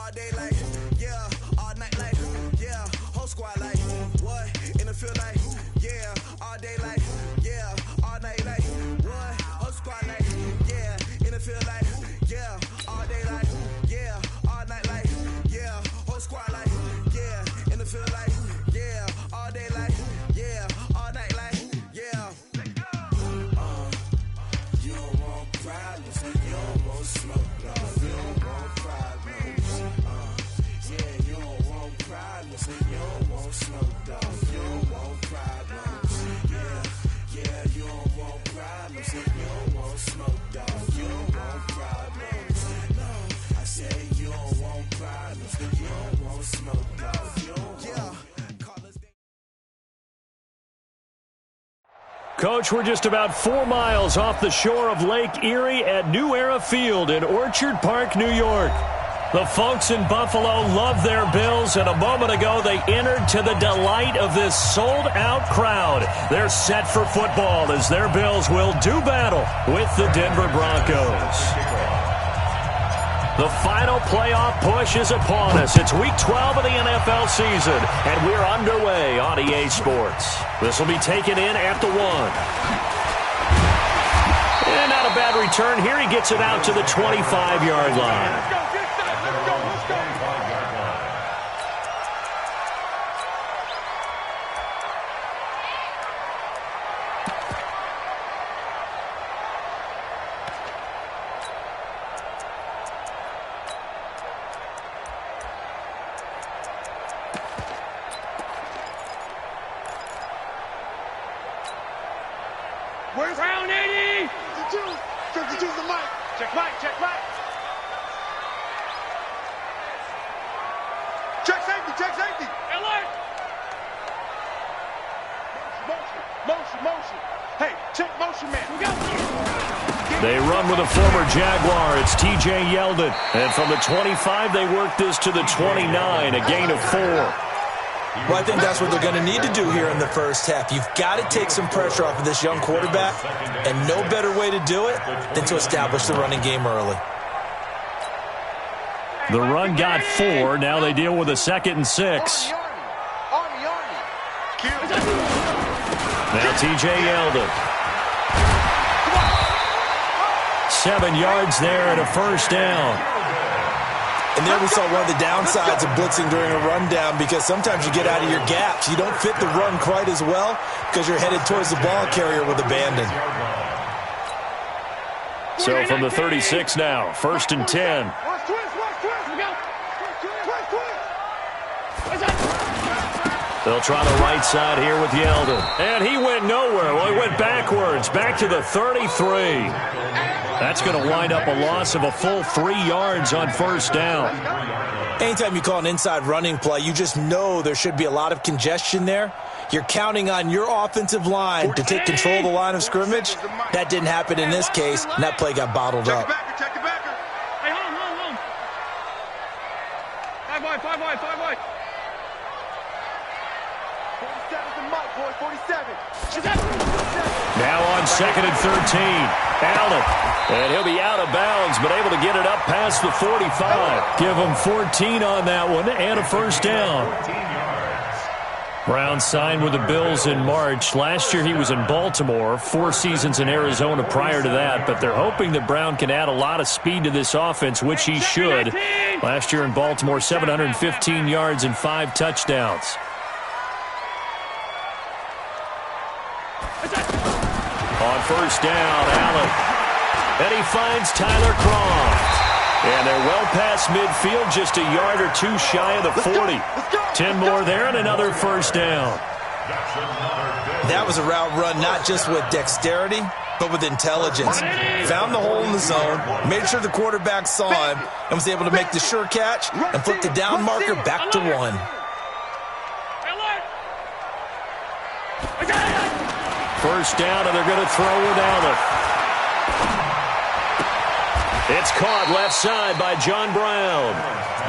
all day like, yeah, all night like, yeah, whole squad like, what, in the field like, yeah, all day like, yeah, all night like, what, whole squad like, yeah, in the field like, yeah, all day like, yeah, all night like, yeah, whole squad like, yeah, in the field like, yeah, all day like, yeah, all night like, yeah. You don't want problems, you don't want smoke, dog. You don't want problems. Yeah, you don't want problems, you don't want smoke, dog. You don't want problems. Yeah, you don't want problems, you don't want smoke, dog. You don't want problems. No, I said you don't want problems, you don't want smoke, dog. You don't want. Coach, we're just about 4 miles off the shore of Lake Erie at New Era Field in Orchard Park, New York. The folks in Buffalo love their Bills, and a moment ago they entered to the delight of this sold-out crowd. They're set for football as their Bills will do battle with the Denver Broncos. The final playoff push is upon us. It's Week 12 of the NFL season, and we're underway on EA Sports. This will be taken in at the 1. And not a bad return here. He gets it out to the 25-yard line. Where's round 80? 52's the mic. Check mic, check mic. Check safety, check safety. LA. Motion. Hey, check motion man. We go. They run with a former Jaguar. It's TJ Yeldon. And from the 25, they work this to the 29, a gain of 4. Well, I think that's what they're going to need to do here in the first half. You've got to take some pressure off of this young quarterback, and no better way to do it than to establish the running game early. The run got 4. Now they deal with a 2nd and 6. Now TJ Yeldon. 7 yards there and a first down. And there we saw one of the downsides of blitzing during a rundown, because sometimes you get out of your gaps. You don't fit the run quite as well because you're headed towards the ball carrier with abandon. So from the 36 now, 1st and 10. They'll try the right side here with Yeldon. And he went nowhere. Well, he went backwards, back to the 33. That's going to wind up a loss of a full 3 yards on first down. Anytime you call an inside running play, you just know there should be a lot of congestion there. You're counting on your offensive line to take control of the line of scrimmage. That didn't happen in this case, and that play got bottled up. Check it back. Hey, hold on. 5 wide. 47's the mic, boy, 47. Now on 2nd and 13. Allen. And he'll be out of bounds, but able to get it up past the 45. Give him 14 on that one and a first down. Brown signed with the Bills in March. Last year he was in Baltimore, 4 seasons in Arizona prior to that, but they're hoping that Brown can add a lot of speed to this offense, which he should. Last year in Baltimore, 715 yards and 5 touchdowns. On first down, Allen. And he finds Tyler Croft. And they're well past midfield, just a yard or 2 shy of the 40. 10 more there and another first down. That was a route run not just with dexterity, but with intelligence. Found the hole in the zone, made sure the quarterback saw him, and was able to make the sure catch and flip the down marker back to 1. First down, and they're going to throw with Allen. It's caught left side by John Brown.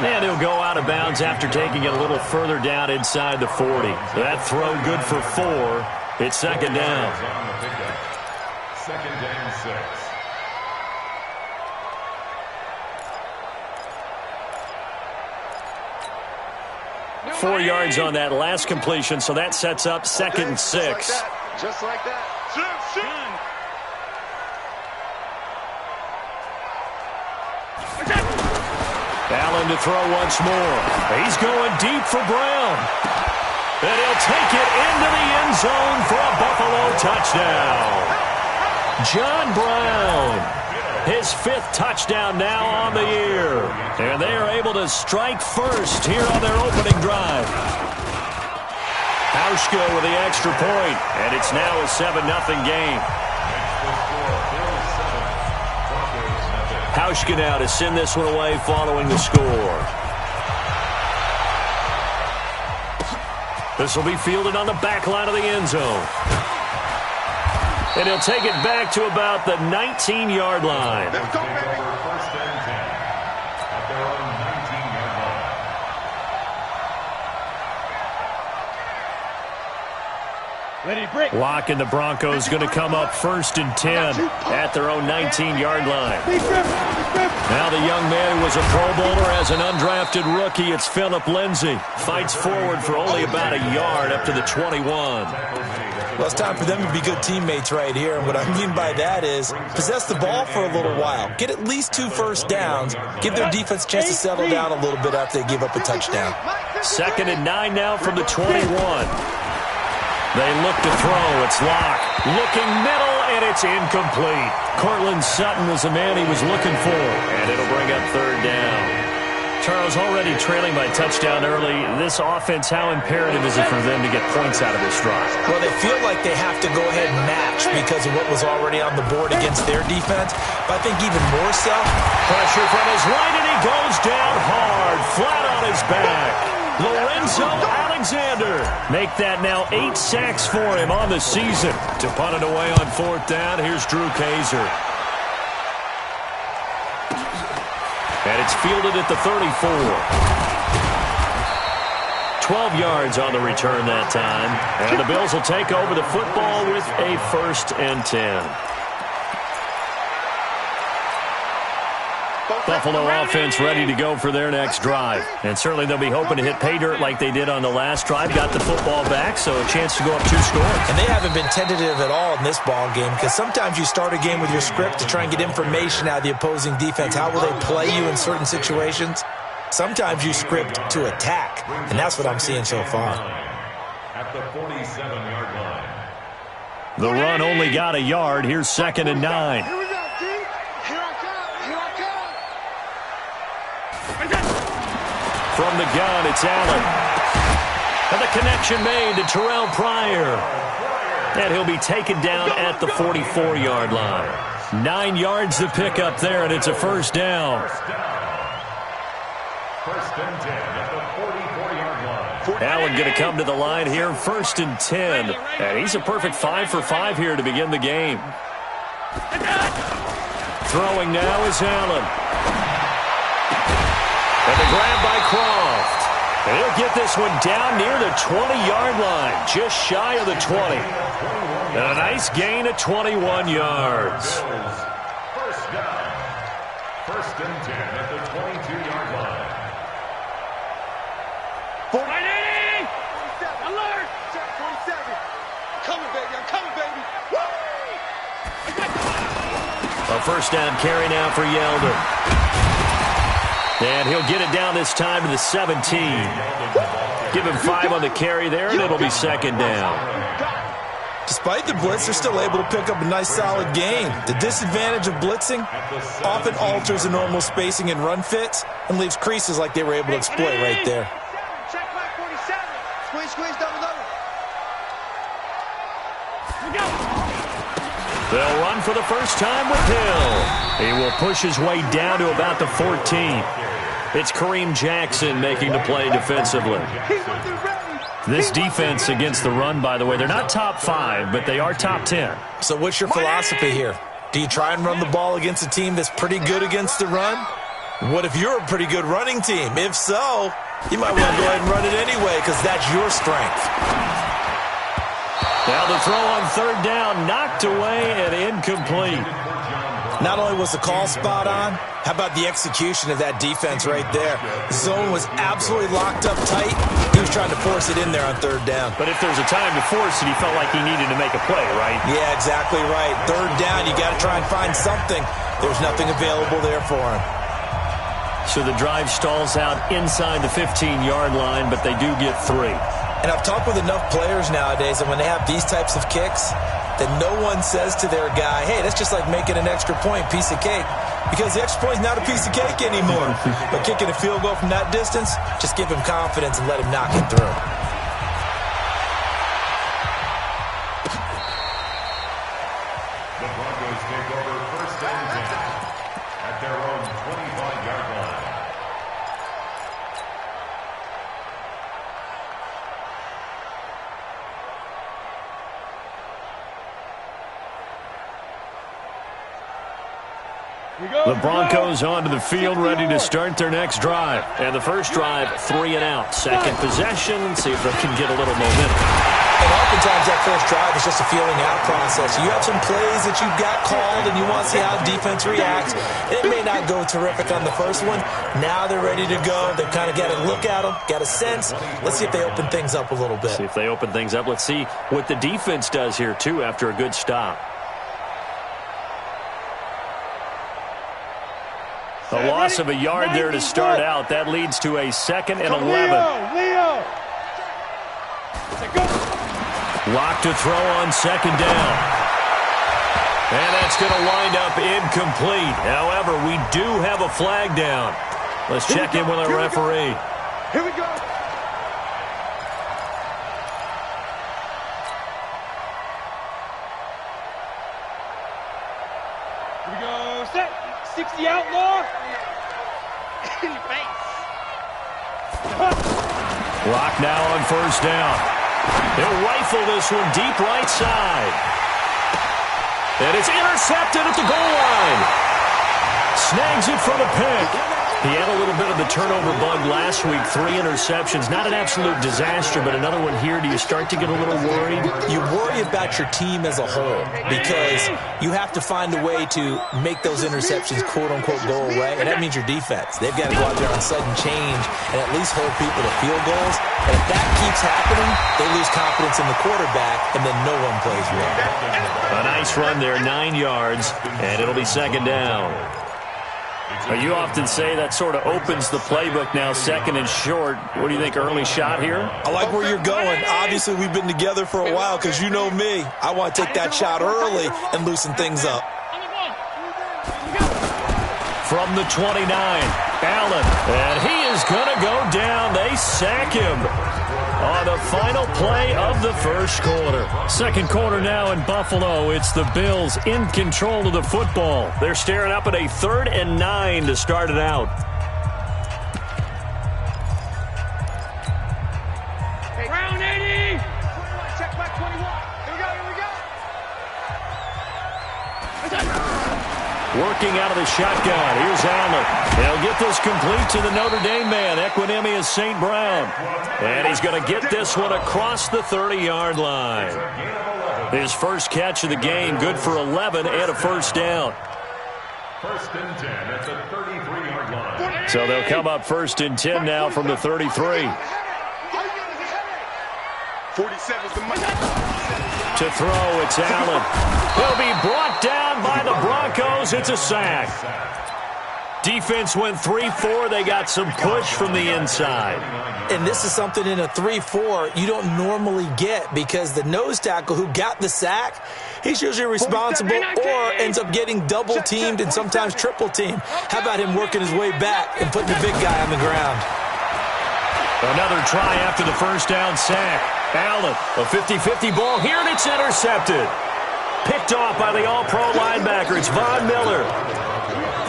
And he'll go out of bounds after taking it a little further down inside the 40. That throw good for 4. It's second down. Second and 6. 4 yards on that last completion, so that sets up 2nd and 6. Just like that. Allen to throw once more. He's going deep for Brown. And he'll take it into the end zone for a Buffalo touchdown. John Brown, his 5th touchdown now on the year. And they are able to strike first here on their opening drive. Hauschka with the extra point, and it's now a 7-0 game. Hauschka now to send this one away following the score. This will be fielded on the back line of the end zone. And he'll take it back to about the 19-yard line. Let's go, baby. First and 10 at their own 19-yard line. Locke and the Broncos going to come up 1st and 10 at their own 19-yard line. Now the young man who was a Pro Bowler as an undrafted rookie, it's Phillip Lindsay. Fights forward for only about a yard up to the 21. Well, it's time for them to be good teammates right here. And what I mean by that is possess the ball for a little while. Get at least 2 first downs. Give their defense a chance to settle down a little bit after they give up a touchdown. 2nd and 9 now from the 21. They look to throw. It's Locke. Looking middle, and it's incomplete. Cortland Sutton was the man he was looking for, and it'll bring up 3rd down. Charles, already trailing by touchdown early. This offense, how imperative is it for them to get points out of this drive? Well, they feel like they have to go ahead and match because of what was already on the board against their defense. But I think even more so, pressure from his right, and he goes down hard, flat on his back. Lorenzo Alexander. Make that now 8 sacks for him on the season. To punt it away on 4th down, here's Drew Kaiser. And it's fielded at the 34. 12 yards on the return that time. And the Bills will take over the football with a 1st and 10. Buffalo offense ready to go for their next drive. And certainly they'll be hoping to hit pay dirt like they did on the last drive. Got the football back, so a chance to go up 2 scores. And they haven't been tentative at all in this ball game because sometimes you start a game with your script to try and get information out of the opposing defense. How will they play you in certain situations? Sometimes you script to attack, and that's what I'm seeing so far. At the 47-yard line. The run only got a yard. Here's 2nd and 9. Here we go, G. Here I come. Here I come. From the gun, it's Allen. And the connection made to Terrell Pryor. And he'll be taken down at the 44-yard line. 9 yards to pick up there, and it's a 1st down. First and 10 at the 44-yard line. Allen going to come to the line here, 1st and 10. And he's a perfect 5 for 5 here to begin the game. Throwing now is Allen. And the grab by Croft. And he'll get this one down near the 20-yard line, just shy of the 20. And a nice gain of 21 yards. First down. 1st and 10 at the 22-yard line. 180! Alert! Check 47. Coming, baby. I'm coming, baby. Woo! A 1st down carry now for Yeldon. And he'll get it down this time to the 17. Give him 5 on the carry there, and it'll be 2nd down. Despite the blitz, they're still able to pick up a nice solid gain. The disadvantage of blitzing often alters the normal spacing and run fits and leaves creases like they were able to exploit right there. Check back 47. Squeeze, double. They'll run for the first time with Hill. He will push his way down to about the 14. It's Kareem Jackson making the play defensively. This defense against the run, by the way, they're not top 5, but they are top 10. So what's your philosophy here? Do you try and run the ball against a team that's pretty good against the run? What if you're a pretty good running team? If so, you might want to go ahead and run it anyway because that's your strength. Now the throw on 3rd down, knocked away and incomplete. Not only was the call spot on, how about the execution of that defense right there? The zone was absolutely locked up tight. He was trying to force it in there on third down. But if there's a time to force it, he felt like he needed to make a play, right? Yeah, exactly right. Third down, you got to try and find something. There's nothing available there for him. So the drive stalls out inside the 15-yard line, but they do get 3. And I've talked with enough players nowadays, and when they have these types of kicks, that no one says to their guy, hey, that's just like making an extra point, piece of cake. Because the extra point is not a piece of cake anymore. But kicking a field goal from that distance, just give him confidence and let him knock it through. The Broncos take over first and 10 at their own 25-yard line. The Broncos onto the field, ready to start their next drive. And the first drive, 3 and out. Second possession, see if they can get a little momentum. And oftentimes that first drive is just a feeling out process. You have some plays that you've got called and you want to see how defense reacts. It may not go terrific on the first one. Now they're ready to go. They've kind of got a look at them, got a sense. Let's see if they open things up a little bit. See if they open things up. Let's see what the defense does here, too, after a good stop. A loss of a yard there to start out. That leads to a 2nd and 11. Leo. Lock to throw on 2nd down. And that's going to wind up incomplete. However, we do have a flag down. Let's check in with our referee. Here we go. Here we go. Set. 60 outlaw. In your face. Lock now on 1st down. He'll rifle this one deep right side. And it's intercepted at the goal line. Snags it for the pick. He had a little bit of the turnover bug last week. 3 interceptions. Not an absolute disaster, but another one here. Do you start to get a little worried? You worry about your team as a whole because you have to find a way to make those interceptions, quote-unquote, go away, and that means your defense. They've got to go out there on sudden change and at least hold people to field goals. And if that keeps happening, they lose confidence in the quarterback, and then no one plays well. A nice run there, 9 yards, and it'll be 2nd down. You often say that sort of opens the playbook now, 2nd and short. What do you think, early shot here? I like where you're going. Obviously, we've been together for a while because you know me. I want to take that shot early and loosen things up. From the 29, Allen, and he is going to go down. They sack him on the final play of the first quarter. Second quarter now in Buffalo. It's the Bills in control of the football. They're staring up at a 3rd and 9 to start it out. Round 80. 21, check back 21. Here we go. Working out of the shotgun. Here's Allen. He'll get this complete to the Notre Dame man, Equinemius St. Brown. And he's going to get this one across the 30-yard line. His first catch of the game, good for 11 and a first down. 1st and 10 at the 33-yard line. So they'll come up 1st and 10 now from the 33. 47's the money. To throw, it's Allen. He'll be brought down by the Broncos. It's a sack. Defense went 3-4. They got some push from the inside. And this is something in a 3-4 you don't normally get because the nose tackle who got the sack, he's usually responsible or ends up getting double-teamed and sometimes triple-teamed. How about him working his way back and putting the big guy on the ground? Another try after the first down sack. Allen, a 50-50 ball here, and it's intercepted. Picked off by the all-pro linebacker. It's Von Miller.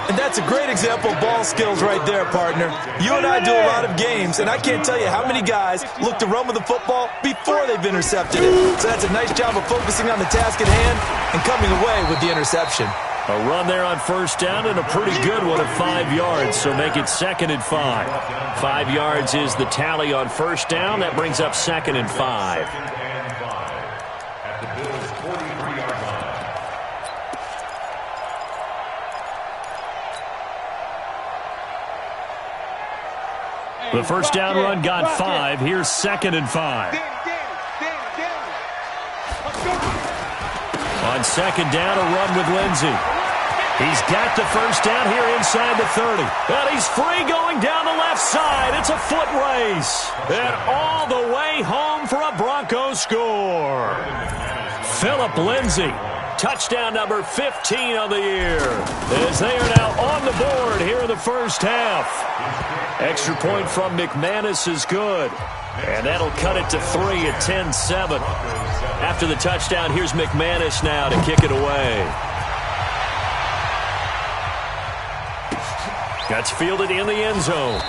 And that's a great example of ball skills right there, partner. You and I do a lot of games, and I can't tell you how many guys look to run with the football before they've intercepted it. So that's a nice job of focusing on the task at hand and coming away with the interception. A run there on first down and a pretty good one at 5 yards, so make it 2nd and 5. 5 yards is the tally on first down. That brings up 2nd and 5. At the Bills' 43-yard line. The first down run got 5. Here's 2nd and 5. On 2nd down, a run with Lindsey. He's got the first down here inside the 30. And he's free going down the left side. It's a foot race. And all the way home for a Broncos score. Phillip Lindsey, touchdown number 15 on the year, as they are now on the board here in the first half. Extra point from McManus is good. And that'll cut it to 3 at 10-7. After the touchdown, here's McManus now to kick it away. That's fielded in the end zone.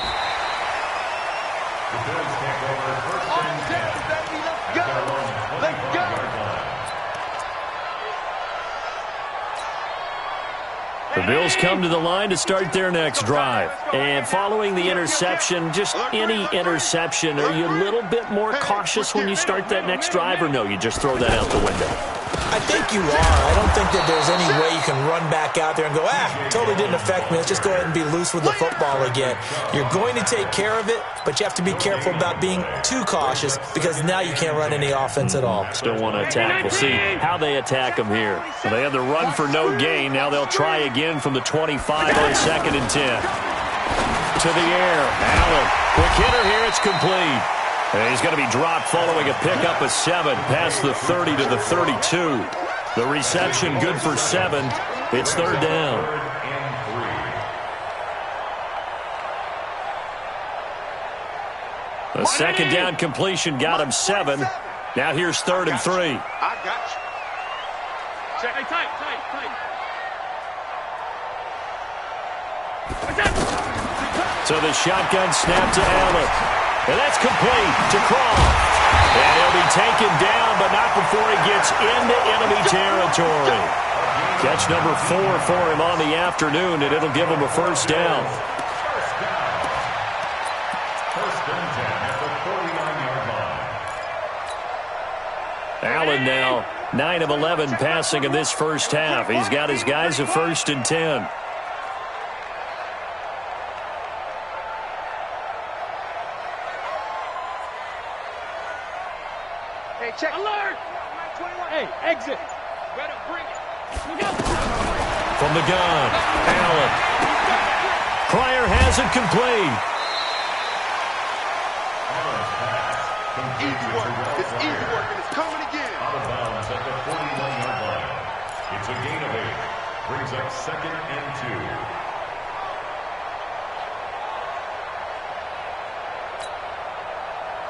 The Bills come to the line to start their next drive. And following the interception, just any interception, are you a little bit more cautious when you start that next drive, or no, you just throw that out the window? I think you are. I don't think that there's any way you can run back out there and go, totally didn't affect me. Let's just go ahead and be loose with the football again. You're going to take care of it, but you have to be careful about being too cautious because now you can't run any offense at all. Still want to attack. We'll see how they attack them here. So they had the run for no gain. Now they'll try again from the 25 on 2nd and 10. To the air. Allen. Quick hitter here. It's complete. And he's going to be dropped following a pickup of 7 past the 30 to the 32. The reception good for 7. It's 3rd down. The 2nd down completion got him 7. Now here's 3rd and 3. I got you. Check. Hey, tight. So the shotgun snap to Allen. And that's complete to Croft. And he'll be taken down, but not before he gets into enemy territory. Catch number 4 for him on the afternoon, and it'll give him a first down. First and 10 at the 49-yard line. Allen now 9 of 11 passing in this first half. He's got his guys a 1st and 10. Hey, check. Alert! Hey, exit. Better bring it. Look out. From the gun, Allen. Pryor has it complete. Easy work. It's easy work, and it's coming again. Out of bounds at the 41-yard line. It's a gain of 8. Brings up 2nd and 2.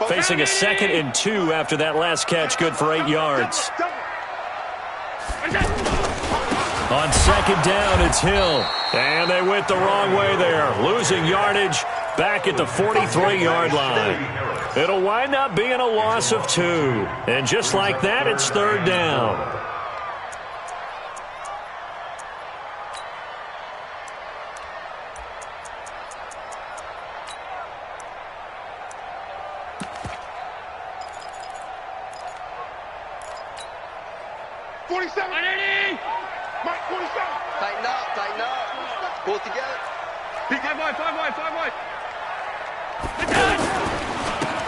Facing a 2nd and 2 after that last catch, good for 8 yards. On 2nd down, it's Hill. And they went the wrong way there, losing yardage back at the 43-yard line. It'll wind up being a loss of 2. And just like that, it's 3rd down. Tighten up. Pull it together. 5 wide.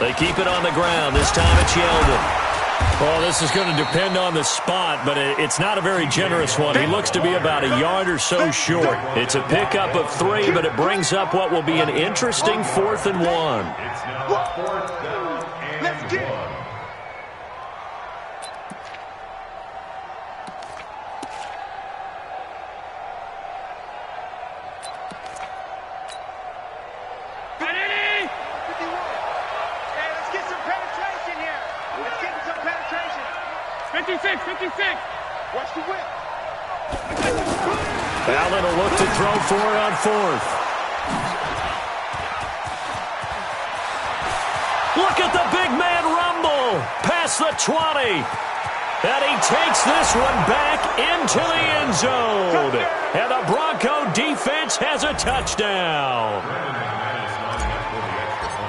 They keep it on the ground. This time it's Yeldon. Well, this is going to depend on the spot, but it's not a very generous one. He looks to be about a yard or so short. It's a pickup of 3, but it brings up what will be an interesting 4th and 1. It's now 4th down and 1. Watch the whip. Allen will look to throw for it on 4th. Look at the big man rumble past the 20. And he takes this one back into the end zone. And the Bronco defense has a touchdown.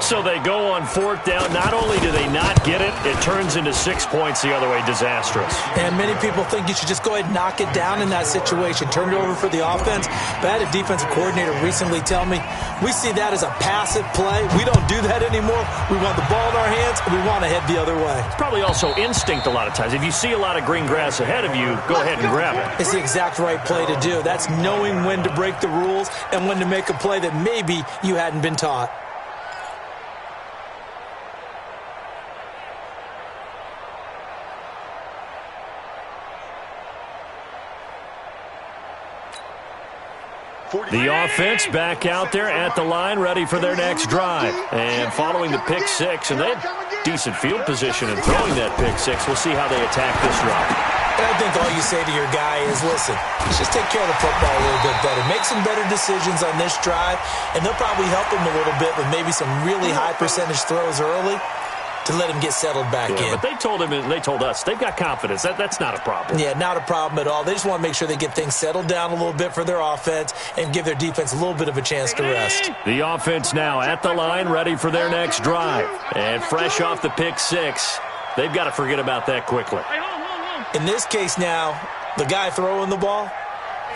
So they go on fourth down. Not only do they not get it, it turns into 6 points the other way. Disastrous. And many people think you should just go ahead and knock it down in that situation. Turn it over for the offense. But I had a defensive coordinator recently tell me, we see that as a passive play. We don't do that anymore. We want the ball in our hands, and we want to head the other way. It's probably also instinct a lot of times. If you see a lot of green grass ahead of you, go ahead and grab it. It's the exact right play to do. That's knowing when to break the rules and when to make a play that maybe you hadn't been taught. The offense back out there at the line, ready for their next drive. And following the pick six, and they had decent field position in throwing that pick six. We'll see how they attack this drive. I think all you say to your guy is, listen, let's just take care of the football a little bit better. Make some better decisions on this drive, and they'll probably help him a little bit with maybe some really high percentage throws early to let him get settled back in. But they told him, and they told us, they've got confidence. That's not a problem. Yeah, not a problem at all. They just want to make sure they get things settled down a little bit for their offense and give their defense a little bit of a chance to rest. The offense now at the line, ready for their next drive. And fresh off the pick six, they've got to forget about that quickly. In this case now, the guy throwing the ball,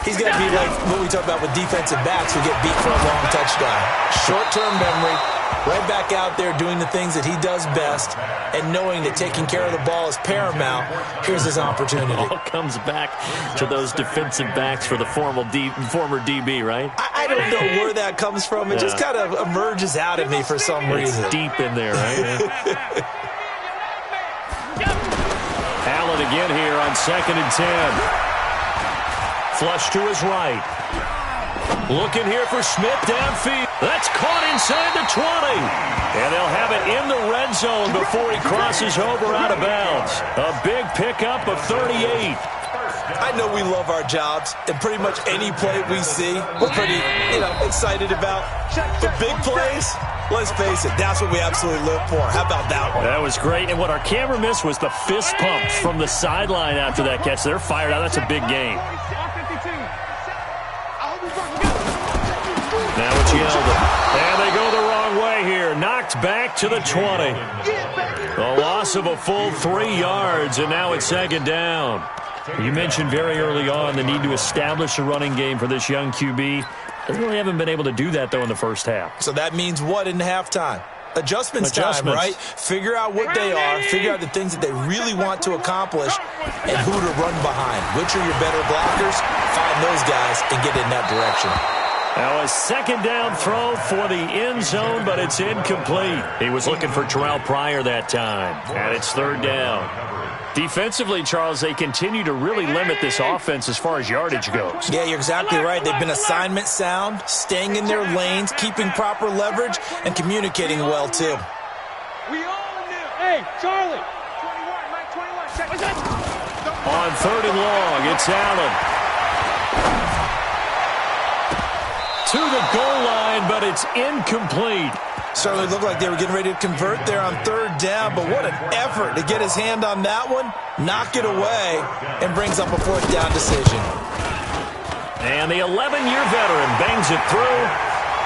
he's got to be like what we talk about with defensive backs who get beat for a long touchdown. Short-term memory, right back out there doing the things that he does best, and knowing that taking care of the ball is paramount. Here's his opportunity. It all comes back to those defensive backs for the former DB, right? I don't know where that comes from. It just kind of emerges out of me for some reason. It's deep in there, right? Allen again here on 2nd and 10. Flush to his right. Looking here for Smith downfield. That's caught inside the 20. And they'll have it in the red zone before he crosses over out of bounds. A big pickup of 38. I know we love our jobs, and pretty much any play we see, we're pretty, excited about. The big plays, let's face it, that's what we absolutely live for. How about that one? That was great. And what our camera missed was the fist pumps from the sideline after that catch. They're fired out. That's a big gain. Now it's Yeldon. And they go the wrong way here. Knocked back to the 20. A loss of a full 3 yards, and now it's 2nd down. You mentioned very early on the need to establish a running game for this young QB. They really haven't been able to do that, though, in the first half. So that means what in halftime? Adjustments time, right? Figure out what they are, figure out the things that they really want to accomplish, and who to run behind. Which are your better blockers? Find those guys and get in that direction. Now a 2nd down throw for the end zone, but it's incomplete. He was looking for Terrell Pryor that time, and it's 3rd down. Defensively, Charles, they continue to really limit this offense as far as yardage goes. Yeah, you're exactly right. They've been assignment sound, staying in their lanes, keeping proper leverage, and communicating well, too. We all knew. Hey, Charlie. 21, Mike, 21. Check it. On 3rd and long, it's Allen. To the goal line, but it's incomplete. Certainly looked like they were getting ready to convert there on 3rd down, but what an effort to get his hand on that one, knock it away, and brings up a 4th down decision. And the 11-year veteran bangs it through,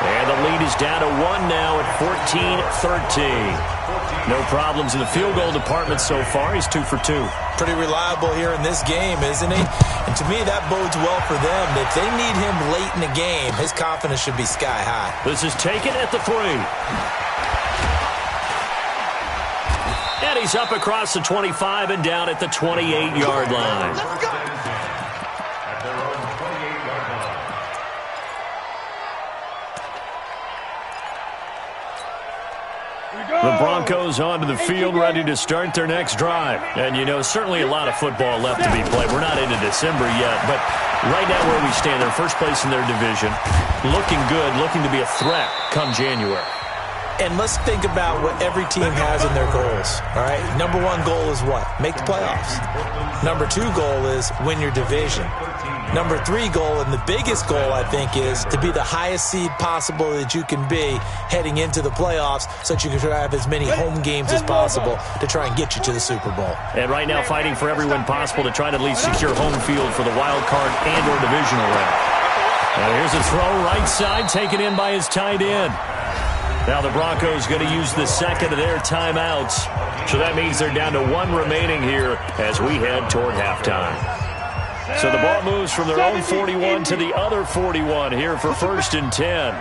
and the lead is down to 1 now at 14-13. No problems in the field goal department so far. He's 2 for 2. Pretty reliable here in this game, isn't he? And to me, that bodes well for them. If they need him late in the game, his confidence should be sky high. This is taken at the 3. And he's up across the 25 and down at the 28-yard line. Let's go. At their own 28-yard line. The Broncos onto the field, ready to start their next drive. And, certainly a lot of football left to be played. We're not into December yet, but right now where we stand, they're first place in their division. Looking good, looking to be a threat come January. And let's think about what every team has in their goals, all right? Number 1 goal is what? Make the playoffs. Number 2 goal is win your division. Number 3 goal, and the biggest goal, I think, is to be the highest seed possible that you can be heading into the playoffs so that you can try to have as many home games as possible to try and get you to the Super Bowl. And right now fighting for every win possible to try to at least secure home field for the wild card and or divisional round. Now here's a throw right side taken in by his tight end. Now the Broncos going to use the second of their timeouts. So that means they're down to 1 remaining here as we head toward halftime. So the ball moves from their own 41 to the other 41 here for 1st and 10.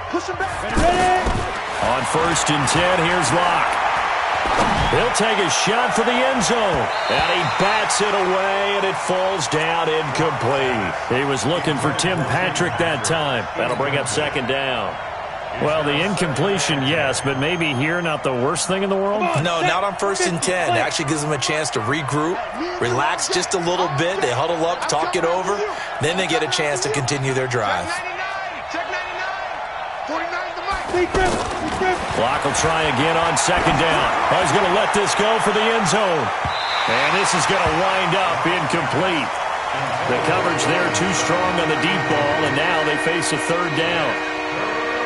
On 1st and 10, here's Locke. He'll take a shot for the end zone. And he bats it away, and it falls down incomplete. He was looking for Tim Patrick that time. That'll bring up 2nd down. Well, the incompletion, yes, but maybe here not the worst thing in the world? No, not on 1st and 10. It actually gives them a chance to regroup, relax just a little bit. They huddle up, talk it over. Then they get a chance to continue their drive. Clock will try again on 2nd down. Oh, he's going to let this go for the end zone. And this is going to wind up incomplete. The coverage there too strong on the deep ball, and now they face a 3rd down.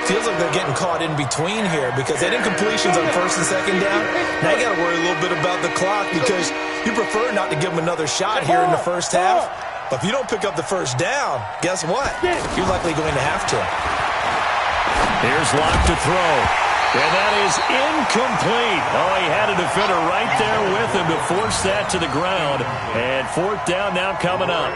Feels like they're getting caught in between here because that incompletion's on 1st and 2nd down. Now you got to worry a little bit about the clock because you prefer not to give them another shot here in the first half. But if you don't pick up the 1st down, guess what? You're likely going to have to. Here's Locke to throw. And that is incomplete. Oh, he had a defender right there with him to force that to the ground. And 4th down now coming up.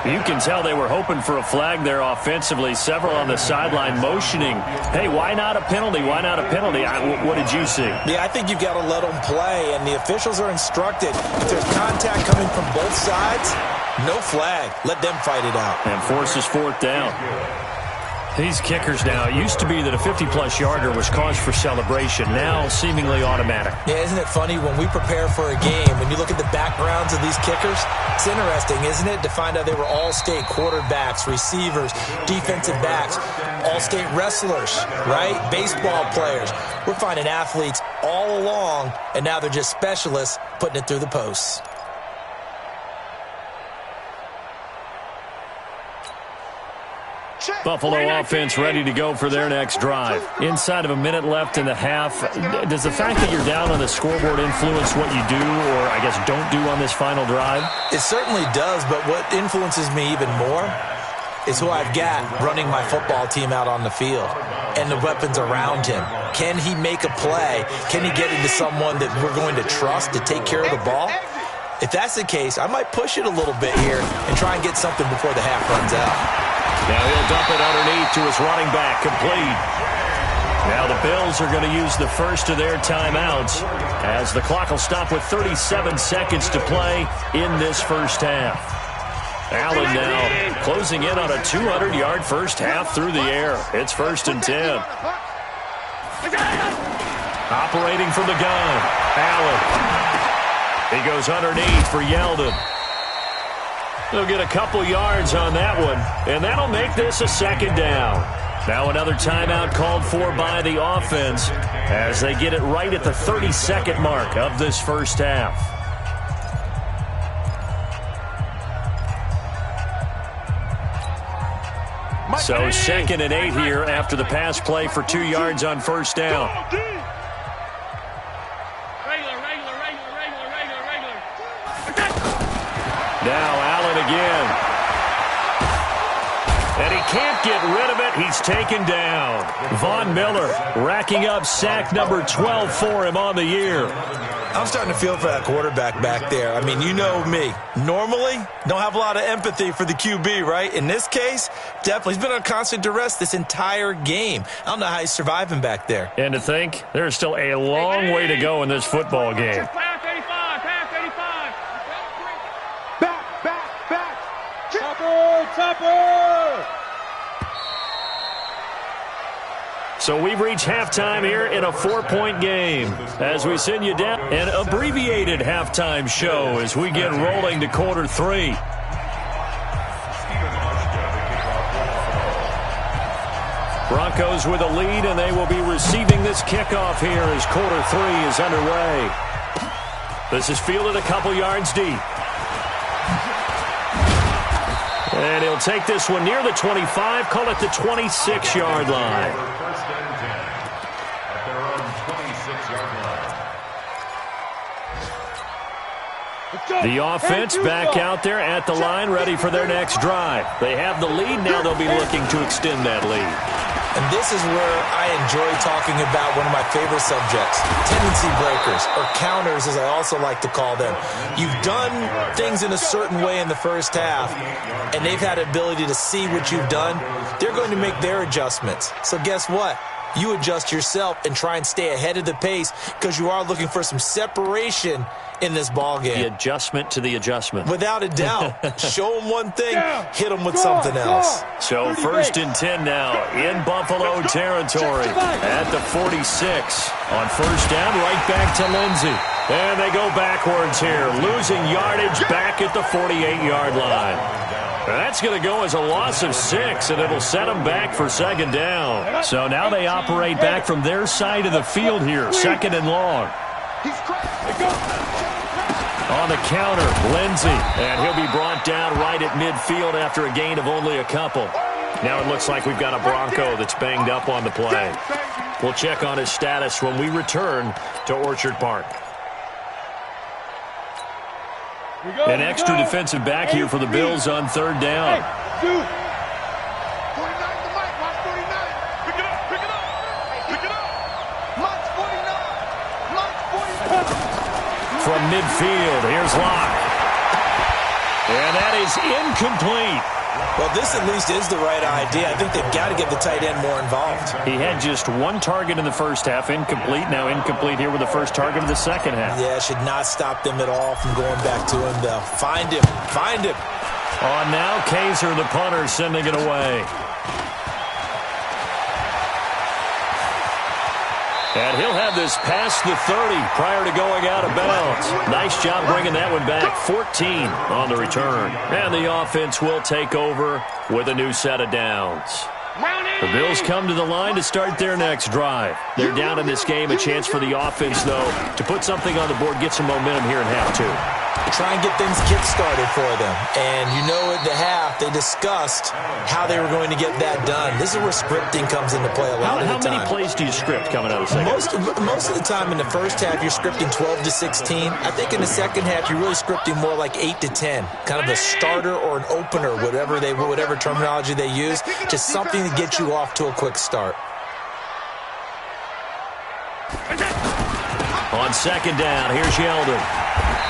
You can tell they were hoping for a flag there offensively. Several on the sideline motioning. Hey, why not a penalty? Why not a penalty? What did you see? Yeah, I think you've got to let them play, and the officials are instructed. If there's contact coming from both sides, no flag. Let them fight it out. And forces 4th down. These kickers now, it used to be that a 50-plus yarder was cause for celebration. Now, seemingly automatic. Yeah, isn't it funny when we prepare for a game, when you look at the backgrounds of these kickers, it's interesting, isn't it, to find out they were all-state quarterbacks, receivers, defensive backs, all-state wrestlers, right? Baseball players. We're finding athletes all along, and now they're just specialists putting it through the posts. Buffalo offense ready to go for their next drive. Inside of a minute left in the half, does the fact that you're down on the scoreboard influence what you do or, I guess, don't do on this final drive? It certainly does, but what influences me even more is who I've got running my football team out on the field and the weapons around him. Can he make a play? Can he get into someone that we're going to trust to take care of the ball? If that's the case, I might push it a little bit here and try and get something before the half runs out. Now he'll dump it underneath to his running back, complete. Now the Bills are going to use the first of their timeouts as the clock will stop with 37 seconds to play in this first half. Allen now closing in on a 200-yard first half through the air. It's 1st and 10. Operating from the gun, Allen. He goes underneath for Yeldon. They'll get a couple yards on that one, and that'll make this a 2nd down. Now another timeout called for by the offense as they get it right at the 30-second mark of this first half. So 2nd and 8 here after the pass play for 2 yards on 1st down. Now Allen again. And he can't get rid of it. He's taken down. Von Miller racking up sack number 12 for him on the year. I'm starting to feel for that quarterback back there. I mean, you know me. Normally, don't have a lot of empathy for the QB, right? In this case, definitely. He's been on constant duress this entire game. I don't know how he's surviving back there. And to think, there's still a long way to go in this football game. So we've reached halftime here in a 4-point game. As we send you down, an abbreviated halftime show as we get rolling to quarter 3. Broncos with a lead, and they will be receiving this kickoff here as quarter 3 is underway. This is fielded a couple yards deep. And he'll take this one near the 25, call it the 26-yard line. First and 10 at their own 26-yard line. The offense back out there at the line, ready for their next drive. They have the lead. Now they'll be looking to extend that lead. And this is where I enjoy talking about one of my favorite subjects, tendency breakers, or counters as I also like to call them. You've done things in a certain way in the first half, and they've had the ability to see what you've done. They're going to make their adjustments. So guess what? You adjust yourself and try and stay ahead of the pace because you are looking for some separation in this ball game. The adjustment to the adjustment. Without a doubt. Show them one thing, hit them with something else. So 1st and 10 now in Buffalo territory at the 46. On 1st down, right back to Lindsey. And they go backwards here, losing yardage back at the 48-yard line. That's going to go as a loss of 6, and it'll set them back for 2nd down. So now they operate back from their side of the field here, 2nd and long. On the counter, Lindsey, and he'll be brought down right at midfield after a gain of only a couple. Now it looks like we've got a Bronco that's banged up on the play. We'll check on his status when we return to Orchard Park. An extra defensive back here for the Bills on 3rd down. From midfield, here's Locke. And that is incomplete. Well, this at least is the right idea. I think they've got to get the tight end more involved. He had just 1 target in the first half, incomplete. Now incomplete here with the first target of the second half. Yeah, should not stop them at all from going back to him, though. Find him. Find him. On now, Kaiser, the punter, sending it away. And he'll have this past the 30 prior to going out of bounds. Nice job bringing that one back. 14 on the return. And the offense will take over with a new set of downs. The Bills come to the line to start their next drive. They're down in this game. A chance for the offense, though, to put something on the board, get some momentum here in half 2. Try and get things kick-started for them. And you know at the half, they discussed how they were going to get that done. This is where scripting comes into play a lot of the time. How many plays do you script coming out of the second? Most of the time in the first half, you're scripting 12 to 16. I think in the second half, you're really scripting more like 8 to 10. Kind of a starter or an opener, whatever terminology they use. Just something to get you off to a quick start. On 2nd down, here's Yeldon.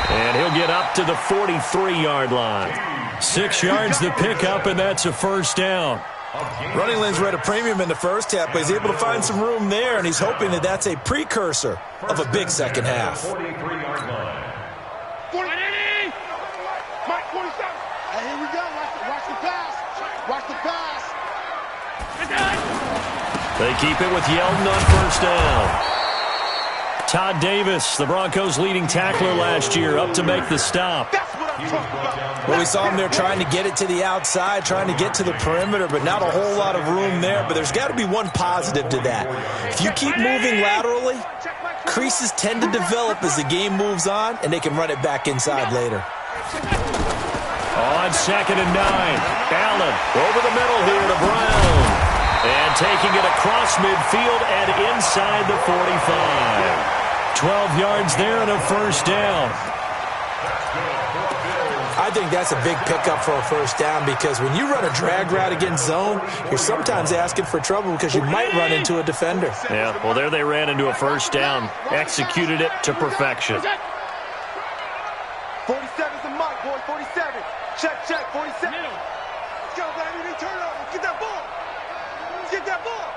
And he'll get up to the 43-yard line. 6 yards the pickup, and that's a 1st down. Running lanes were at a premium in the first half, but he's able to find some room there, and he's hoping that that's a precursor of a big second half. 43-yard line. Mike 47. Hey, here we go. Watch the pass. Watch the pass. They keep it with Yeldon on 1st down. Todd Davis, the Broncos' leading tackler last year, up to make the stop. That's what I'm talking about. Well, we saw him there trying to get it to the outside, trying to get to the perimeter, but not a whole lot of room there. But there's got to be one positive to that. If you keep moving laterally, creases tend to develop as the game moves on, and they can run it back inside later. On 2nd and 9, Allen over the middle here to Brown. And taking it across midfield and inside the 45. 12 yards there and a 1st down. I think that's a big pickup for a 1st down because when you run a drag route against zone, you're sometimes asking for trouble because you might run into a defender. Yeah, well, there they ran into a 1st down. Executed it to perfection. 47's a Mike, boy. 47. Check, 47. Let's go, baby. They turn over. Get that ball. Get that ball.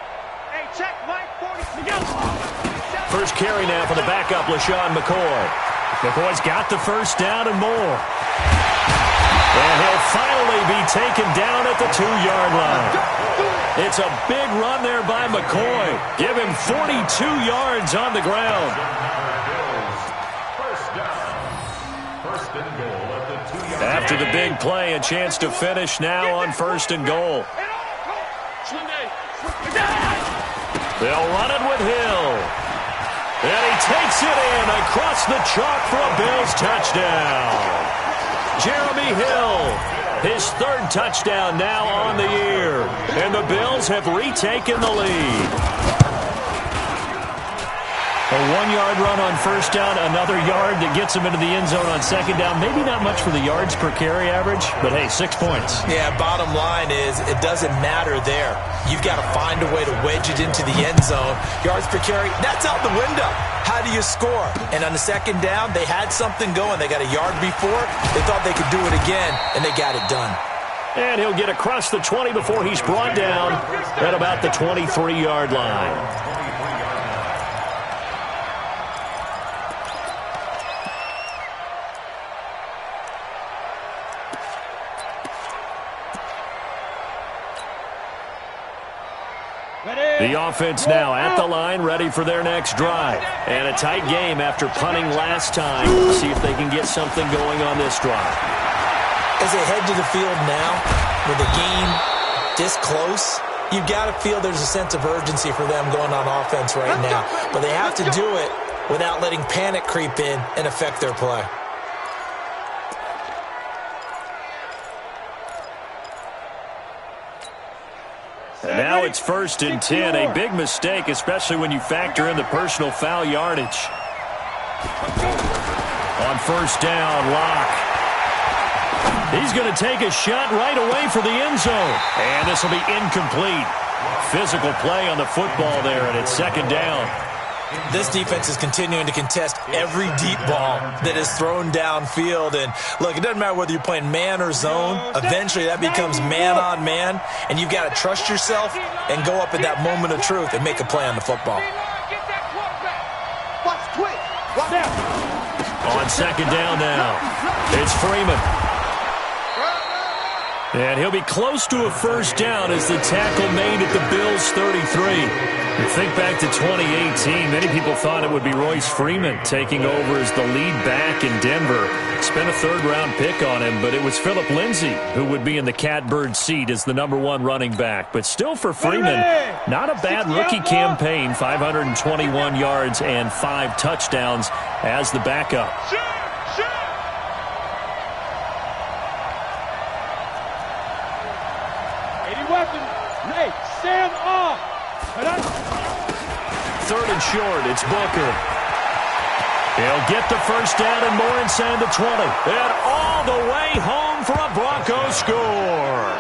Hey, check, Mike. 40. First carry now for the backup, LaShawn McCoy. McCoy's got the 1st down and more. And he'll finally be taken down at the 2-yard line. It's a big run there by McCoy. Give him 42 yards on the ground. First and goal at the 2-yard line. After the big play, a chance to finish now on 1st and goal. They'll run it with Hill. And he takes it in across the chalk for a Bills touchdown. Jeremy Hill, his 3rd touchdown now on the year. And the Bills have retaken the lead. A 1-yard run on first down, another yard that gets him into the end zone on second down. Maybe not much for the yards per carry average, but hey, 6 points. Yeah, bottom line is it doesn't matter there. You've got to find a way to wedge it into the end zone. Yards per carry, that's out the window. How do you score? And on the second down, they had something going. They got a yard before. They thought they could do it again, and they got it done. And he'll get across the 20 before he's brought down at about the 23-yard line. The offense now at the line, ready for their next drive. And a tight game after punting last time. See if they can get something going on this drive. As they head to the field now, with the game this close, you've got to feel there's a sense of urgency for them going on offense right now. But they have to do it without letting panic creep in and affect their play. And now it's 1st and 10. A big mistake, especially when you factor in the personal foul yardage. On first down, Locke. He's going to take a shot right away for the end zone. And this will be incomplete. Physical play on the football there, and it's second down. This defense is continuing to contest every deep ball that is thrown downfield. And, look, it doesn't matter whether you're playing man or zone. Eventually that becomes man-on-man, and you've got to trust yourself and go up at that moment of truth and make a play on the football. On second down now, it's Freeman. And he'll be close to a first down as the tackle made at the Bills' 33. You think back to 2018, many people thought it would be Royce Freeman taking over as the lead back in Denver. Spent a third-round pick on him, but it was Philip Lindsay who would be in the catbird seat as the #1 running back. But still for Freeman, not a bad rookie campaign, 521 yards and 5 touchdowns as the backup. Stand off. 3rd and short, it's Booker. He'll get the first down and more inside the 20. And all the way home for a Broncos score.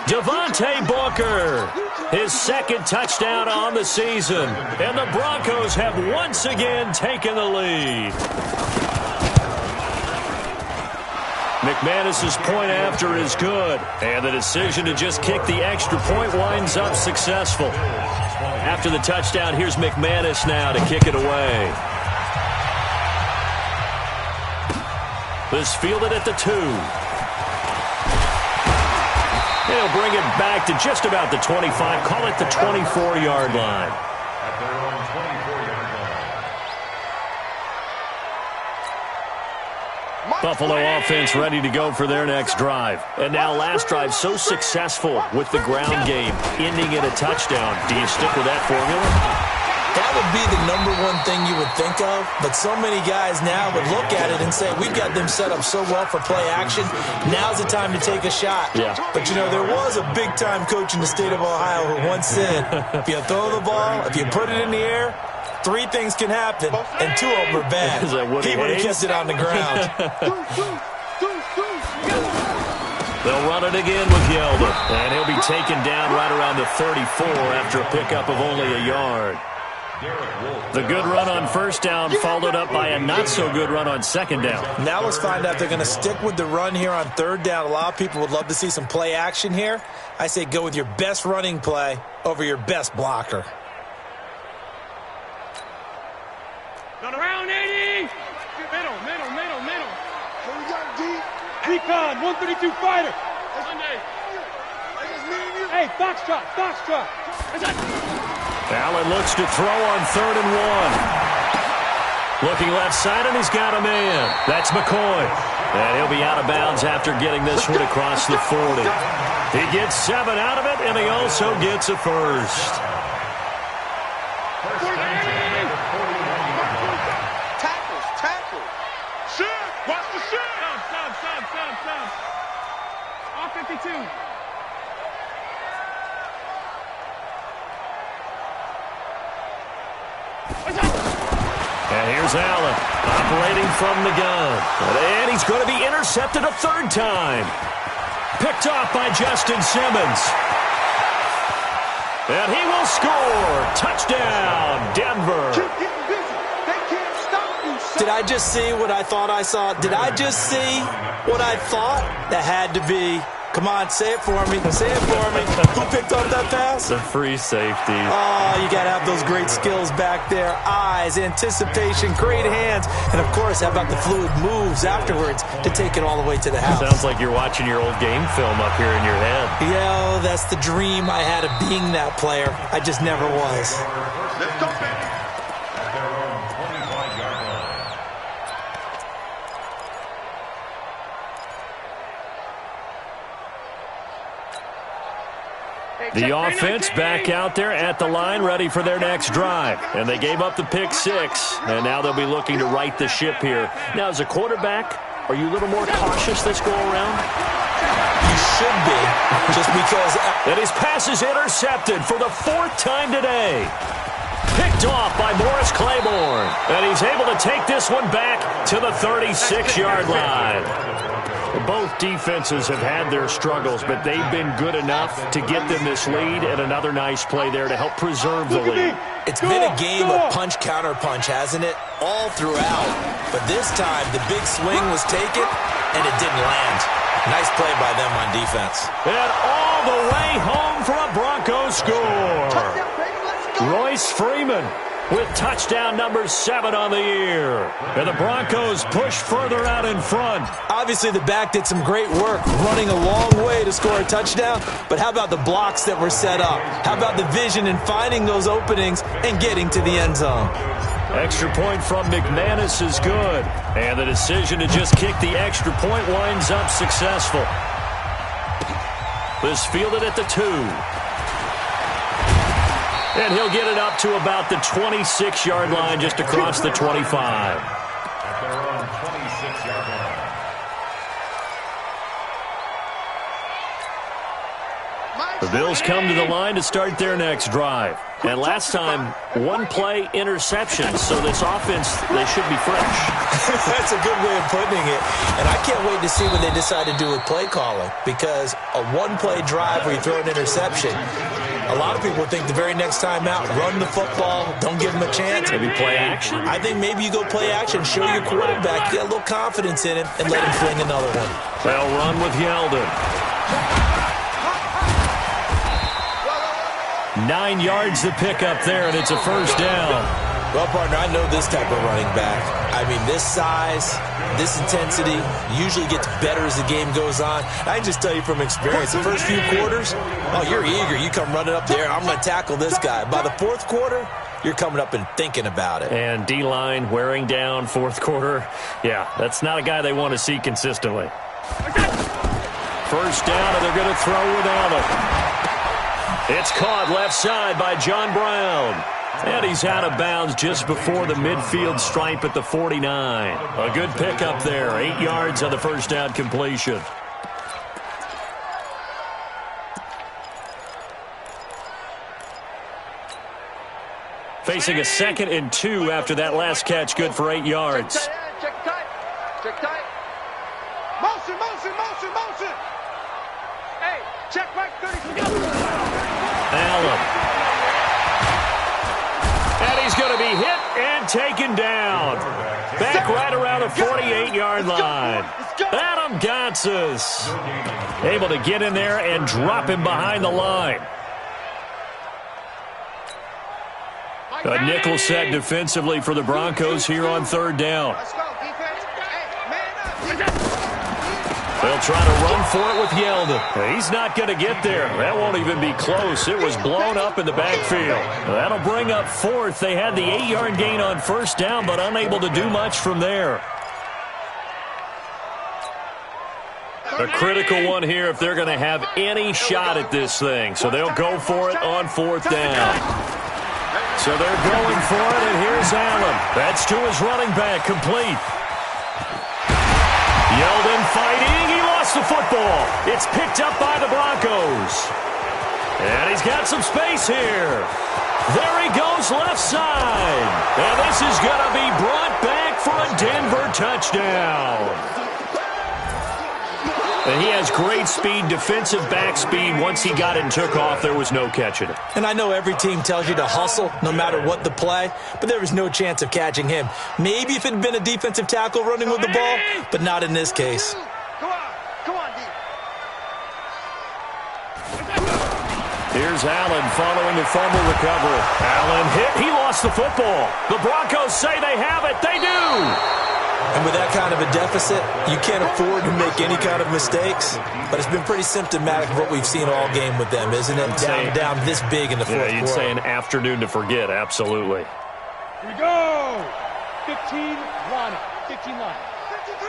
Devontae Booker, his 2nd touchdown on the season. And the Broncos have once again taken the lead. McManus's point after is good, and the decision to just kick the extra point winds up successful. After the touchdown, here's McManus now to kick it away. This fielded at the 2. He'll bring it back to just about the 25, call it the 24-yard line. At their own 24-yard line. Buffalo offense ready to go for their next drive. And now last drive so successful with the ground game, ending in a touchdown. Do you stick with that formula? That would be the #1 thing you would think of, but so many guys now would look at it and say, we've got them set up so well for play action, now's the time to take a shot. Yeah. But, you know, there was a big-time coach in the state of Ohio who once said, if you throw the ball, if you put it in the air, 3 things can happen, and 2 of them are bad. Is that Woody He would have Hayes? kept it on the ground. They'll run it again with Yeldon, and he'll be taken down right around the 34 after a pickup of only a yard. The good run on first down followed up by a not-so-good run on second down. Now let's find out if they're going to stick with the run here on third down. A lot of people would love to see some play action here. I say go with your best running play over your best blocker. Around 80. Middle. Recon, 132 fighter. Hey, Foxtrot. Allen looks to throw on 3rd and 1. Looking left side, and he's got a man. That's McCoy. And he'll be out of bounds after getting this one across the 40. He gets 7 out of it, and he also gets a first. Tackles. Shoot. Watch the shoot. Stop. All 52. And here's Allen operating from the gun. And he's going to be intercepted a third time. Picked off by Justin Simmons. And he will score. Touchdown, Denver. Keep getting busy. They can't stop you, son. Did I just see what I thought I saw? Did I just see what I thought? That had to be. Come on, say it for me. Say it for me. Who picked up that pass? The free safety. Oh, you got to have those great skills back there. Eyes, anticipation, great hands. And, of course, how about the fluid moves afterwards to take it all the way to the house? Sounds like you're watching your old game film up here in your head. Yeah, that's the dream I had of being that player. I just never was. Let's go, baby. At their own 25-yard line. The offense back out there at the line, ready for their next drive. And they gave up the pick six, and now they'll be looking to right the ship here. Now, as a quarterback, are you a little more cautious this go-around? You should be, just because. And his pass is intercepted for the fourth time today. Picked off by Morris Claiborne. And he's able to take this one back to the 36-yard line. Both defenses have had their struggles, but they've been good enough to get them this lead, and another nice play there to help preserve the lead. It's been a game of punch-counter-punch, hasn't it? All throughout. But this time, the big swing was taken, and it didn't land. Nice play by them on defense. And all the way home for a Broncos score. Royce Freeman with touchdown number 7 on the year. And the Broncos push further out in front. Obviously, the back did some great work running a long way to score a touchdown. But how about the blocks that were set up? How about the vision and finding those openings and getting to the end zone? Extra point from McManus is good. And the decision to just kick the extra point winds up successful. This fielded at the 2. And he'll get it up to about the 26-yard line, just across the 25. At their own 26-yard line. The Bills come to the line to start their next drive. And last time, one play interception, so this offense, they should be fresh. That's a good way of putting it. And I can't wait to see what they decide to do with play calling, because a one-play drive where you throw an interception, a lot of people think the very next time out, run the football, don't give them a chance. Maybe play action? I think maybe you go play action, show your quarterback, get a little confidence in him, and let him fling another one. They'll run with Yeldon. 9 yards to pick up there, and it's a first down. Well, partner, I know this type of running back. I mean, this size, this intensity usually gets better as the game goes on. I can just tell you from experience, the first few quarters, oh, you're eager. You come running up there, I'm going to tackle this guy. By the fourth quarter, you're coming up and thinking about it. And D-line wearing down fourth quarter. Yeah, that's not a guy they want to see consistently. First down, and they're going to throw with Allen. It's caught left side by John Brown. And he's out of bounds just before the midfield stripe at the 49. A good pickup there. 8 yards on the first down completion. Facing a 2nd and 2 after that last catch, good for 8 yards. Check tight. Check tight. Motion, motion, motion, motion. Hey, check right 30. Allen. And he's going to be hit and taken down. Back right around the 48-yard line. Adam Gotsis able to get in there and drop him behind the line. A nickel set defensively for the Broncos here on third down. Let's go, defense. Hey, man up. They'll try to run for it with Yeldon. He's not going to get there. That won't even be close. It was blown up in the backfield. That'll bring up fourth. They had the 8-yard gain on first down, but unable to do much from there. A critical one here if they're going to have any shot at this thing. So they'll go for it on fourth down. So they're going for it, and here's Allen. That's to his running back, complete. Yeldon fighting. He lost the football. It's picked up by the Broncos. And he's got some space here. There he goes left side. And this is going to be brought back for a Denver touchdown. And he has great speed, defensive back speed. Once he got it and took off, there was no catching it. And I know every team tells you to hustle no matter what the play, but there was no chance of catching him. Maybe if it had been a defensive tackle running with the ball, but not in this case. Come on, D. Here's Allen following the fumble recovery. Allen hit. He lost the football. The Broncos say they have it. They do. And with that kind of a deficit, you can't afford to make any kind of mistakes. But it's been pretty symptomatic of what we've seen all game with them, isn't it? Down this big in the fourth quarter. Yeah, you'd say an afternoon to forget, absolutely. Here we go. 15 line. 15 line. 53.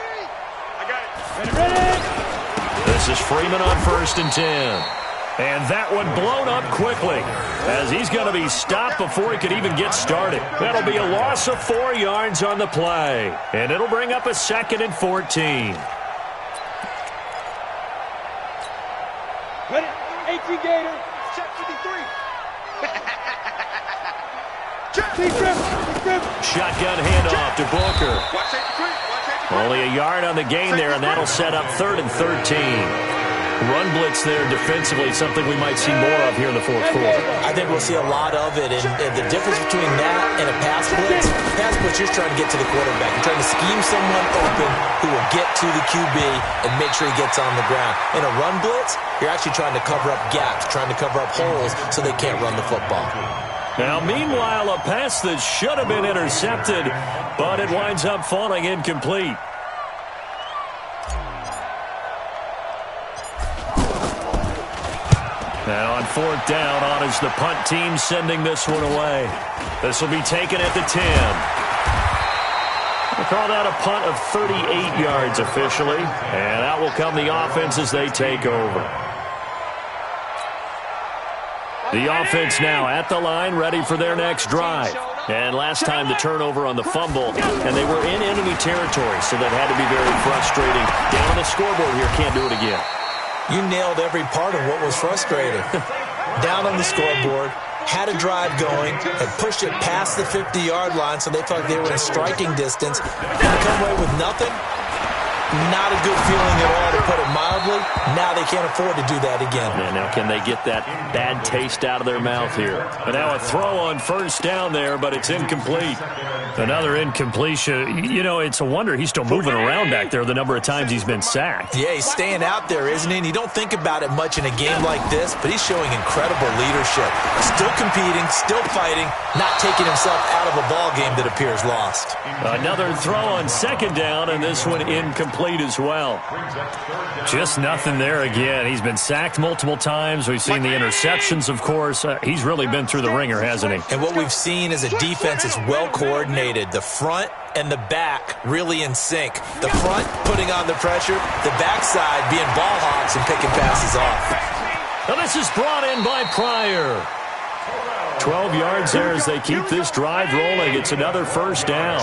I got it. Ready. This is Freeman on 1st and 10. And that one blown up quickly as he's going to be stopped before he could even get started. That'll be a loss of 4 yards on the play. And it'll bring up a 2nd and 14. Ready? 18 Gator. Check 53. Shotgun handoff to Booker. Only a yard on the gain there, and that'll set up 3rd and 13. Run blitz there defensively, something we might see more of here in the fourth quarter. I think we'll see a lot of it, and the difference between that and a pass blitz, you're trying to get to the quarterback. You're trying to scheme someone open who will get to the QB and make sure he gets on the ground. In a run blitz, you're actually trying to cover up gaps, trying to cover up holes so they can't run the football. Now, meanwhile, a pass that should have been intercepted, but it winds up falling incomplete. Now on 4th down, on is the punt team sending this one away. This will be taken at the 10. We'll call that a punt of 38 yards officially. And out will come the offense as they take over. The offense now at the line, ready for their next drive. And last time the turnover on the fumble, and they were in enemy territory, so that had to be very frustrating. Down on the scoreboard here, can't do it again. You nailed every part of what was frustrating. Down on the scoreboard, had a drive going, had pushed it past the 50-yard line so they felt like they were in striking distance. And come away with nothing? Not a good feeling at all, to put it mildly. Now they can't afford to do that again. Yeah, now can they get that bad taste out of their mouth here? And now a throw on 1st down there, but it's incomplete. Another incompletion. You know, it's a wonder he's still moving around back there the number of times he's been sacked. Yeah, he's staying out there, isn't he? And you don't think about it much in a game like this, but he's showing incredible leadership. Still competing, still fighting, not taking himself out of a ball game that appears lost. Another throw on 2nd down, and this one incomplete as well. Just nothing there again. He's been sacked multiple times. We've seen the interceptions, of course. He's really been through the ringer, hasn't he? And what we've seen is a defense that's well coordinated. The front and the back really in sync. The front putting on the pressure, the backside being ball hawks and picking passes off. Now this is brought in by Pryor. 12 yards there as they keep this drive rolling. It's another 1st down.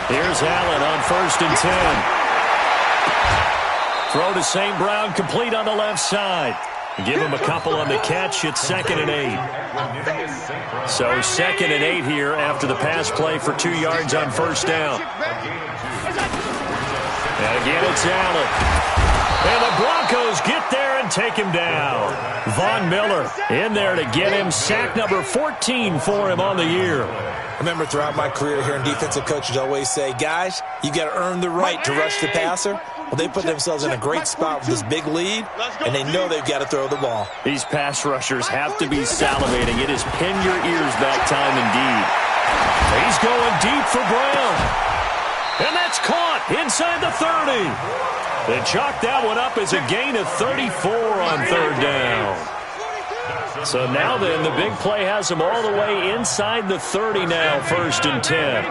Here's Allen on 1st and 10. Throw to St. Brown, complete on the left side. Give him a couple on the catch. It's 2nd and 8. So 2nd and 8 here after the pass play for 2 yards on 1st down. And again, it's Allen. And the Broncos get there and take him down. Von Miller in there to get him. Sack number 14 for him on the year. I remember throughout my career hearing defensive coaches always say, guys, you got to earn the right to rush the passer. Well, they put themselves in a great spot with this big lead, and they know they've got to throw the ball. These pass rushers have to be salivating. It is pin your ears back time indeed. He's going deep for Brown. And that's caught inside the 30. They chalk that one up as a gain of 34 on 3rd down. So now then, the big play has them all the way inside the 30 now, 1st and 10.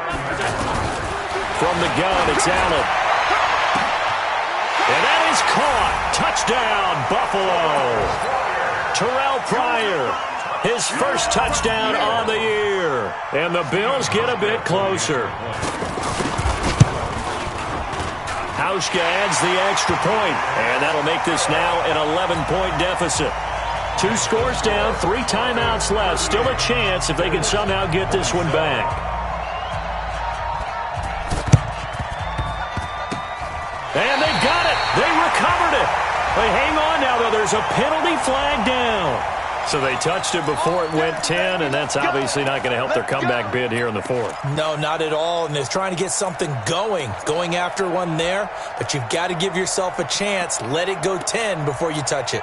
From the gun, it's Allen. And that is caught. Touchdown, Buffalo. Terrell Pryor, his first touchdown on the year. And the Bills get a bit closer. Hauschka adds the extra point, and that'll make this now an 11-point deficit. 2 scores down, 3 timeouts left. Still a chance if they can somehow get this one back. And they got it. They recovered it. They hang on now, though. There's a penalty flag down. So they touched it before it went 10, and that's obviously not going to help their comeback bid here in the 4th. No, not at all, and they're trying to get something going after one there, but you've got to give yourself a chance. Let it go 10 before you touch it.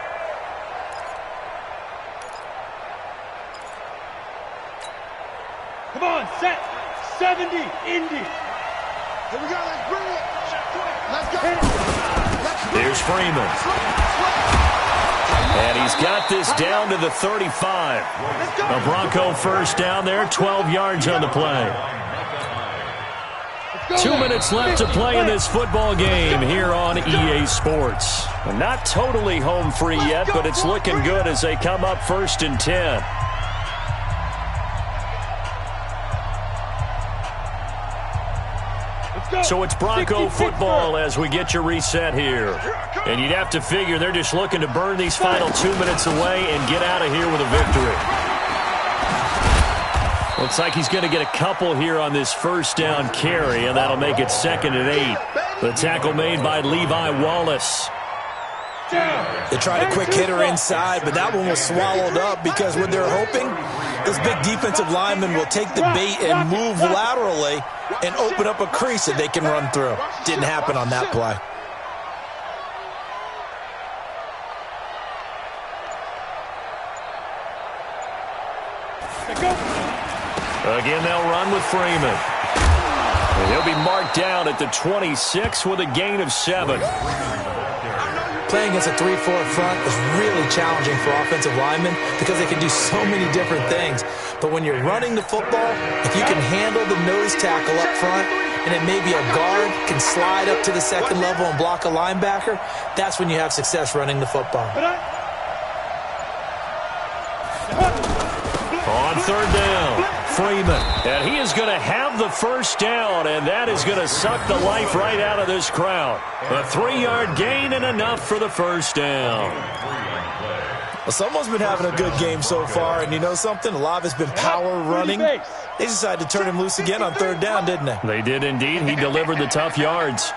Come on, set. 70, Indy. Here we go, let's bring it. Let's go. Here's Freeman. And he's got this down to the 35. A Bronco first down there, 12 yards on the play. 2 minutes left to play in this football game here on EA Sports. Not totally home free yet, but it's looking good as they come up 1st and 10. So it's Bronco football as we get you reset here. And you'd have to figure they're just looking to burn these final 2 minutes away and get out of here with a victory. Looks like he's going to get a couple here on this first down carry, and that'll make it 2nd and 8. The tackle made by Levi Wallace. They tried a quick hitter inside, but that one was swallowed up because what they're hoping, this big defensive lineman will take the bait and move laterally and open up a crease that they can run through. Didn't happen on that play. Again, they'll run with Freeman. And he'll be marked down at the 26 with a gain of 7. Playing against a 3-4 front is really challenging for offensive linemen because they can do so many different things. But when you're running the football, if you can handle the nose tackle up front, and it may be a guard can slide up to the 2nd level and block a linebacker, that's when you have success running the football. On 3rd down, Freeman. And he is going to have the first down, and that is going to suck the life right out of this crowd. A 3-yard gain and enough for the first down. Well, someone's been having a good game so far, and you know something? A lot of it's been power running. They decided to turn him loose again on 3rd down, didn't they? They did indeed. He delivered the tough yards.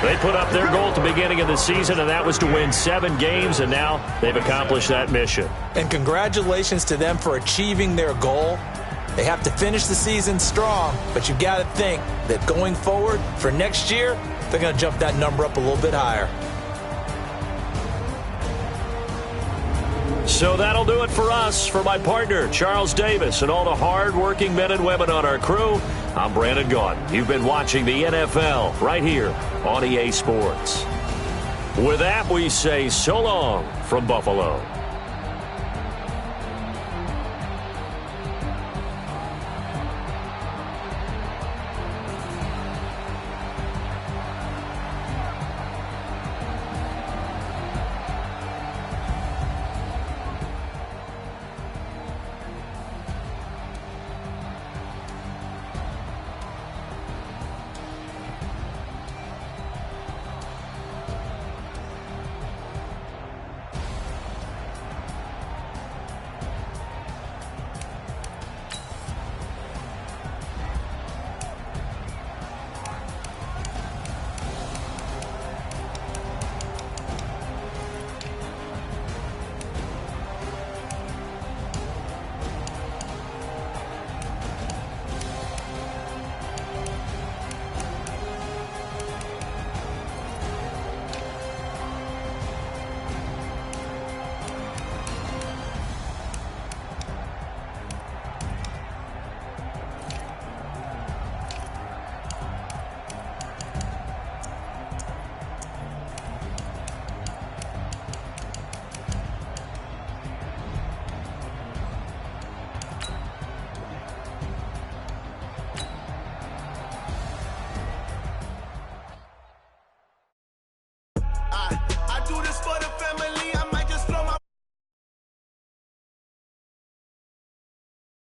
They put up their goal at the beginning of the season, and that was to win 7 games, and now they've accomplished that mission. And congratulations to them for achieving their goal. They have to finish the season strong, but you've got to think that going forward for next year, they're going to jump that number up a little bit higher. So that'll do it for us. For my partner, Charles Davis, and all the hard-working men and women on our crew, I'm Brandon Gaudin. You've been watching the NFL right here on EA Sports. With that, we say so long from Buffalo.